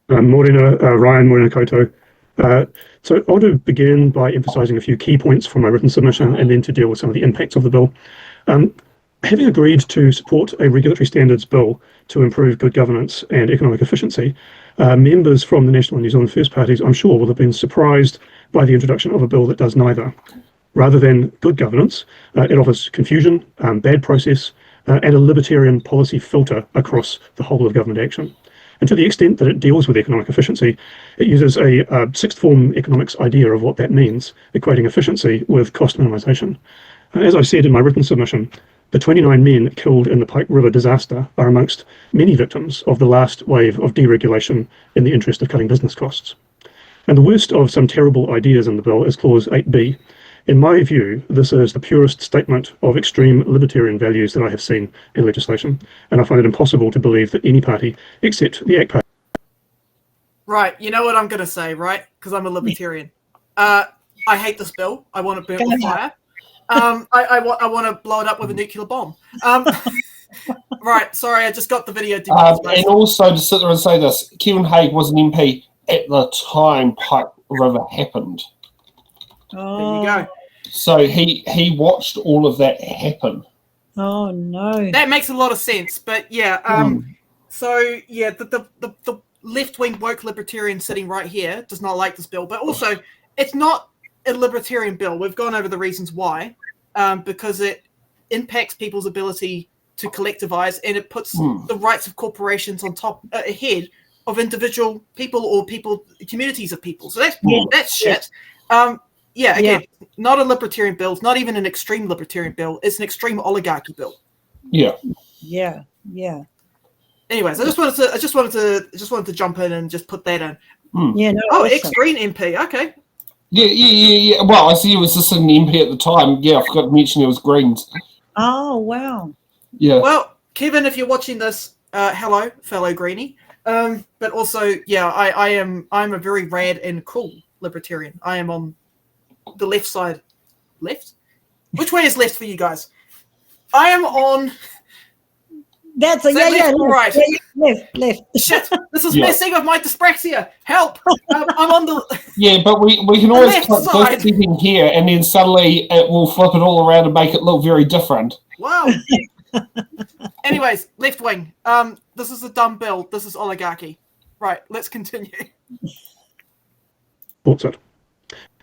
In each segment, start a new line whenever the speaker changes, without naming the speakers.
Morena, Ryan, Morena Koto. So I want to begin by emphasising a few key points from my written submission and then to deal with some of the impacts of the bill. Um, Having agreed to support a regulatory standards bill to improve good governance and economic efficiency, members from the National and New Zealand First Parties, I'm sure, will have been surprised by the introduction of a bill that does neither. Rather than good governance, it offers confusion, bad process, and a libertarian policy filter across the whole of government action. And to the extent that it deals with economic efficiency, it uses a sixth form economics idea of what that means, equating efficiency with cost minimisation. As I said in my written submission, the 29 men killed in the Pike River disaster are amongst many victims of the last wave of deregulation in the interest of cutting business costs. And the worst of some terrible ideas in the bill is Clause 8b. In my view, this is the purest statement of extreme libertarian values that I have seen in legislation, and I find it impossible to believe that any party, except the ACT Party.
Right, you know what I'm going to say, right? Because I'm a libertarian. I hate this bill. I want it burnt with fire. I want to blow it up with a nuclear bomb. Right, sorry, I just got the video.
And also to sit there and say this, Kevin Hague was an MP at the time Pike River happened.
There you go.
So he watched all of that happen.
Oh no,
that makes a lot of sense. But yeah, so yeah, the left-wing woke libertarian sitting right here does not like this bill. But also, it's not a libertarian bill. We've gone over the reasons why, because it impacts people's ability to collectivize, and it puts the rights of corporations on top ahead of individual people or communities of people. So that's shit. Yeah, again, not a libertarian bill. It's not even an extreme libertarian bill. It's an extreme oligarchy bill.
Yeah.
Anyways, I just wanted to jump in and just put that in.
Yeah. No,
oh, ex-Green MP. Okay.
Yeah. Well, I see he was just an MP at the time. Yeah, I forgot to mention he was Greens.
Oh wow.
Yeah.
Well, Kevin, if you're watching this, hello, fellow Greenie. But also, yeah, I'm a very rad and cool libertarian. I am on the left side. Left? Which way is left for you guys? I am on.
That's a
left or right?
Left.
Shit! This is messing with my dyspraxia. Help! I'm on the.
Yeah, but we can always click this setting here, and then suddenly it will flip it all around and make it look very different.
Wow. Anyways, left wing. This is a dumb bill. This is oligarchy. Right. Let's continue.
Thoughts it.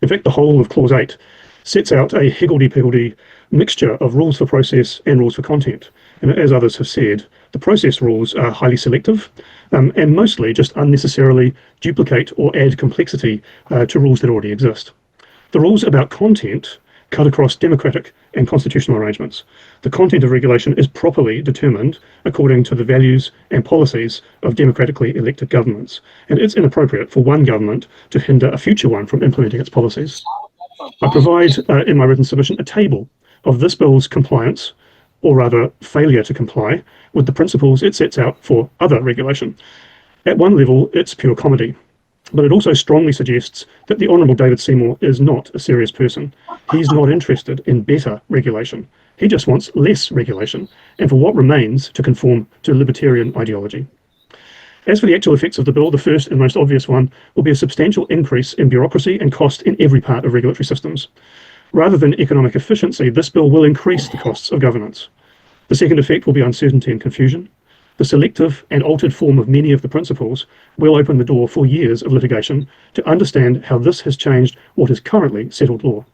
In fact, the whole of Clause 8 sets out a higgledy-piggledy mixture of rules for process and rules for content. And as others have said, the process rules are highly selective and mostly just unnecessarily duplicate or add complexity to rules that already exist. The rules about content cut across democratic and constitutional arrangements. The content of regulation is properly determined according to the values and policies of democratically elected governments, and it's inappropriate for one government to hinder a future one from implementing its policies. I provide in my written submission a table of this bill's compliance, or rather failure to comply, with the principles it sets out for other regulation. At one level, it's pure comedy, but it also strongly suggests that the Honourable David Seymour is not a serious person. He's not interested in better regulation. He just wants less regulation, and for what remains to conform to libertarian ideology. As for the actual effects of the bill, the first and most obvious one will be a substantial increase in bureaucracy and cost in every part of regulatory systems. Rather than economic efficiency, this bill will increase the costs of governance. The second effect will be uncertainty and confusion. The selective and altered form of many of the principles will open the door for years of litigation to understand how this has changed what is currently settled law.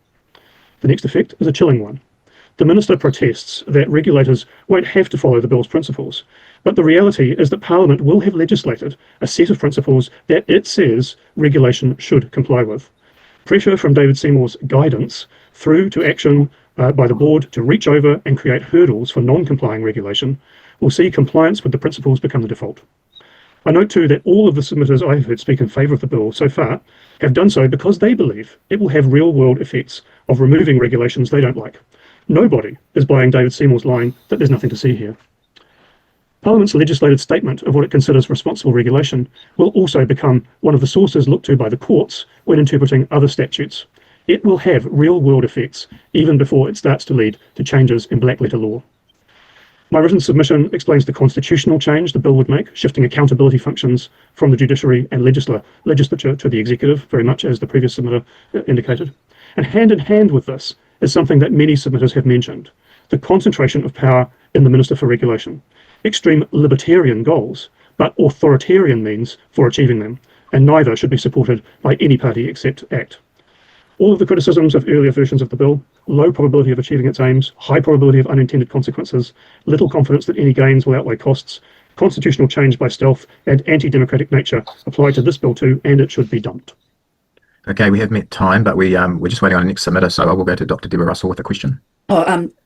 The next effect is a chilling one. The Minister protests that regulators won't have to follow the bill's principles, but the reality is that Parliament will have legislated a set of principles that it says regulation should comply with. Pressure from David Seymour's guidance through to action by the board to reach over and create hurdles for non-complying regulation will see compliance with the principles become the default. I note too that all of the submitters I have heard speak in favour of the bill so far have done so because they believe it will have real-world effects of removing regulations they don't like. Nobody is buying David Seymour's line that there's nothing to see here. Parliament's legislated statement of what it considers responsible regulation will also become one of the sources looked to by the courts when interpreting other statutes. It will have real-world effects even before it starts to lead to changes in black-letter law. My written submission explains the constitutional change the bill would make, shifting accountability functions from the judiciary and legislature to the executive, very much as the previous submitter indicated. And hand in hand with this is something that many submitters have mentioned, the concentration of power in the Minister for Regulation. Extreme libertarian goals, but authoritarian means for achieving them, and neither should be supported by any party except ACT. All of the criticisms of earlier versions of the bill, low probability of achieving its aims, high probability of unintended consequences, little confidence that any gains will outweigh costs, constitutional change by stealth, and anti-democratic nature apply to this bill too, and it should be dumped.
Okay, we have met time, but we're just waiting on the next submitter, so I will go to Dr. Deborah Russell with a question.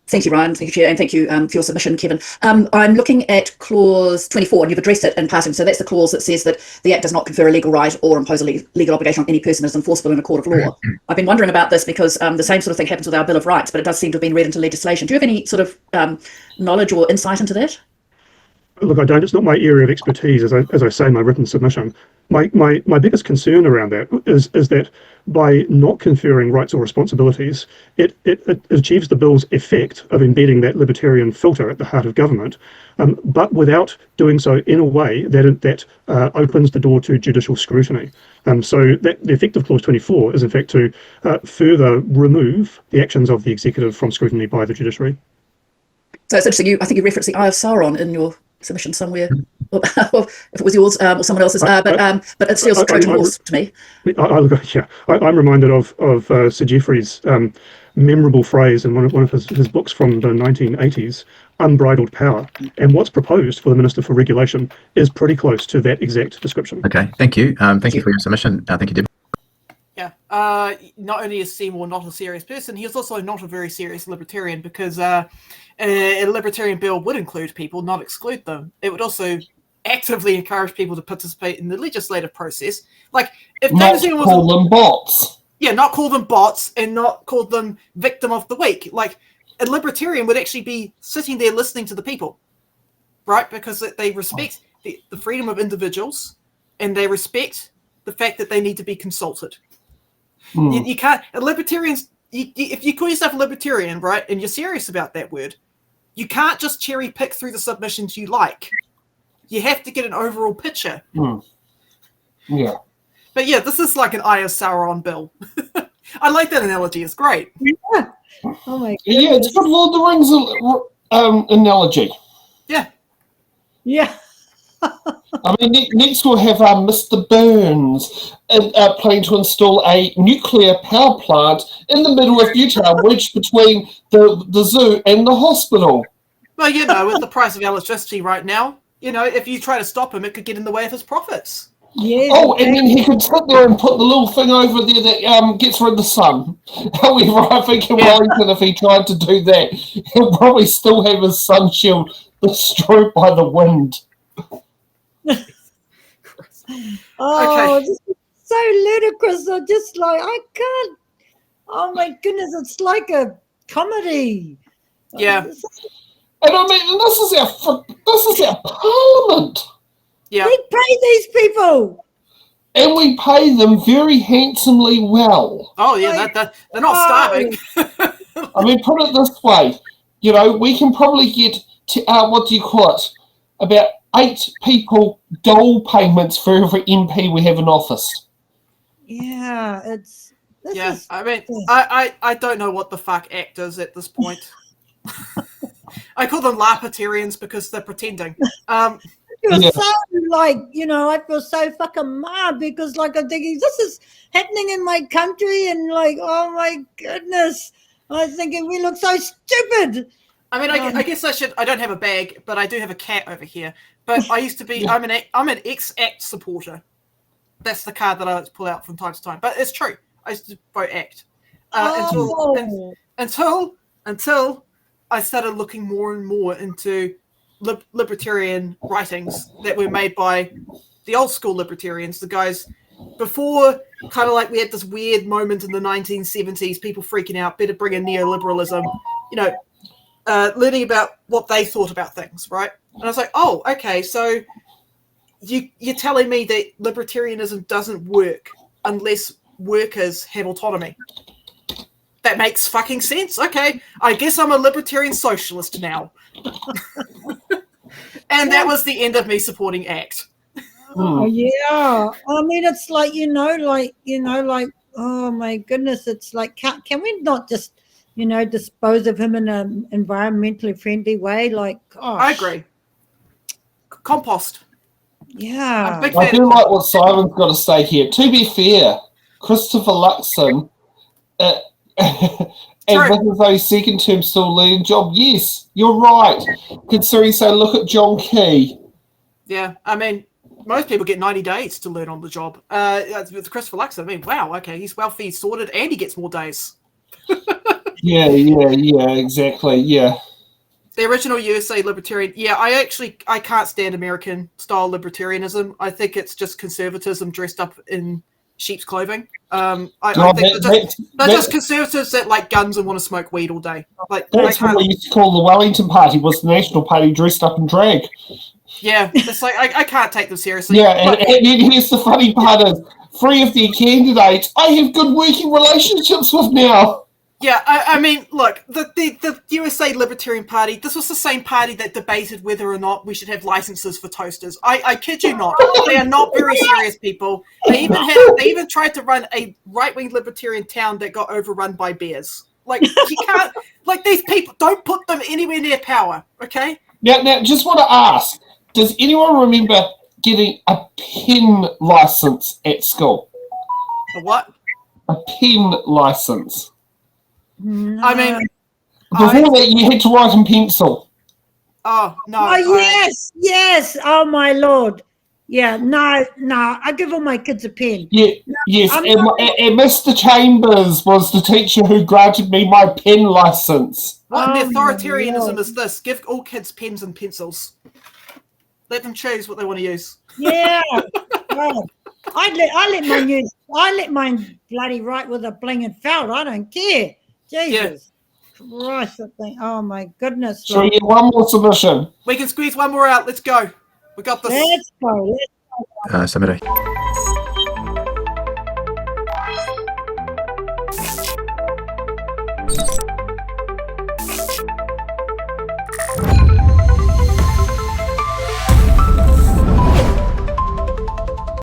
Thank you, Ryan. Thank you, Chair, and thank you for your submission, Kevin. I'm looking at clause 24, and you've addressed it in passing. So that's the clause that says that the Act does not confer a legal right or impose a legal obligation on any person as enforceable in a court of law. I've been wondering about this because the same sort of thing happens with our Bill of Rights, but it does seem to have been read into legislation. Do you have any sort of knowledge or insight into that?
Look, I don't. It's not my area of expertise, as I say in my written submission. My biggest concern around that is that by not conferring rights or responsibilities, it achieves the bill's effect of embedding that libertarian filter at the heart of government, but without doing so in a way that opens the door to judicial scrutiny. So that the effect of clause 24 is in fact to further remove the actions of the executive from scrutiny by the judiciary.
So it's interesting. I think you referenced the Eye of Sauron in your submission somewhere, or if it was yours or someone else's, but it feels a Trojan horse to me.
I'm reminded of Sir Geoffrey's memorable phrase in one of his books from the 1980s, unbridled power. And what's proposed for the Minister for Regulation is pretty close to that exact description.
Okay, thank you. Thank you for your submission. Thank you, Deb.
Yeah, not only is Seymour not a serious person, he is also not a very serious libertarian, because a libertarian bill would include people, not exclude them. It would also actively encourage people to participate in the legislative process. Like, if
not call them bots.
Yeah, not call them bots and not call them victim of the week. Like, a libertarian would actually be sitting there listening to the people, right? Because they respect the freedom of individuals, and they respect the fact that they need to be consulted. You can't, libertarians, if you call yourself a libertarian, right, and you're serious about that word, you can't just cherry pick through the submissions you like. You have to get an overall picture.
Yeah.
But yeah, this is like an Eye of Sauron bill. I like that analogy. It's great.
Yeah. Oh my goodness.
Yeah, it's got Lord of the Rings analogy.
Yeah.
Yeah.
I mean, next we'll have Mr. Burns planning to install a nuclear power plant in the middle of Utah, wedged between the zoo and the hospital.
Well, you know, with the price of electricity right now, you know, if you try to stop him, it could get in the way of his profits.
Yeah.
Oh, and then he could sit there and put the little thing over there that gets rid of the sun. However, I think in Wellington, if he tried to do that, he'll probably still have his sun shield destroyed by the wind.
Oh,
Okay.
this is so ludicrous. I'm just like, I can't. Oh my goodness, it's like a comedy.
Yeah.
And I mean, this is our parliament.
Yeah.
We pay these people.
And we pay them very handsomely well.
Oh, yeah, they're not starving.
I mean, put it this way. You know, we can probably get to, what do you call it, about 8 people dole payments for every MP we have in office.
Yeah, this
Yeah,
is,
I mean, I don't know what the fuck ACT is at this point. I call them Larpatarians because they're pretending.
I feel so like, you know, I feel so fucking mad because like I'm thinking this is happening in my country and like, oh my goodness. I was thinking we look so stupid.
I mean, I guess I don't have a bag, but I do have a cat over here. But I used to be, I'm an ex-ACT supporter. That's the card that I like to pull out from time to time. But it's true. I used to vote ACT. Until I started looking more and more into libertarian writings that were made by the old school libertarians, the guys before, kind of like we had this weird moment in the 1970s, people freaking out, better bring in neoliberalism, you know, learning about what they thought about things, right? And I was like, oh, okay, so you're telling me that libertarianism doesn't work unless workers have autonomy. that makes fucking sense. Okay, I guess I'm a libertarian socialist now. And that was the end of me supporting ACT.
Oh, yeah. I mean, it's like, oh my goodness, it's like, can we not just, dispose of him in an environmentally friendly way? Like, gosh.
I agree. Compost.
Yeah.
I do like what Simon's got to say here. To be fair, Christopher Luxon, and with his second term still leading job, yes, you're right. Considering, say, look at John Key.
Yeah, I mean, most people get 90 days to learn on the job. With Christopher Luxon, I mean, wow, okay, he's wealthy, he's sorted, and he gets more days.
Yeah, exactly, yeah.
The original USA libertarian, I can't stand American-style libertarianism. I think it's just conservatism dressed up in sheep's clothing. I think they're just conservatives that like guns and want to smoke weed all day. Like
that's what we used to call the Wellington Party, was the National Party dressed up in drag.
Yeah, it's like I can't take them seriously.
Yeah, and here's the funny part is, 3 of their candidates I have good working relationships with now.
Yeah, I mean, look, the USA Libertarian Party, this was the same party that debated whether or not we should have licenses for toasters. I kid you not. They are not very serious people. They even tried to run a right-wing libertarian town that got overrun by bears. Like, you can't, like, these people, don't put them anywhere near power, okay?
Now, just want to ask, does anyone remember getting a pen license at school?
A what?
A pen license.
No.
I mean,
before that, you had to write in pencil.
Oh, no.
Oh, yes. Oh, my Lord. Yeah, no. I give all my kids a pen.
Yeah, yes. And Mr. Chambers was the teacher who granted me my pen license.
What in authoritarianism is this? Give all kids pens and pencils. Let them choose what they want to use.
Yeah. God. I let mine bloody write with a bling and felt. I don't care. Jesus Christ, I think, oh my goodness.
Shall we get one more submission?
We can squeeze one more out. Let's go. We got this.
Let's go.
Submit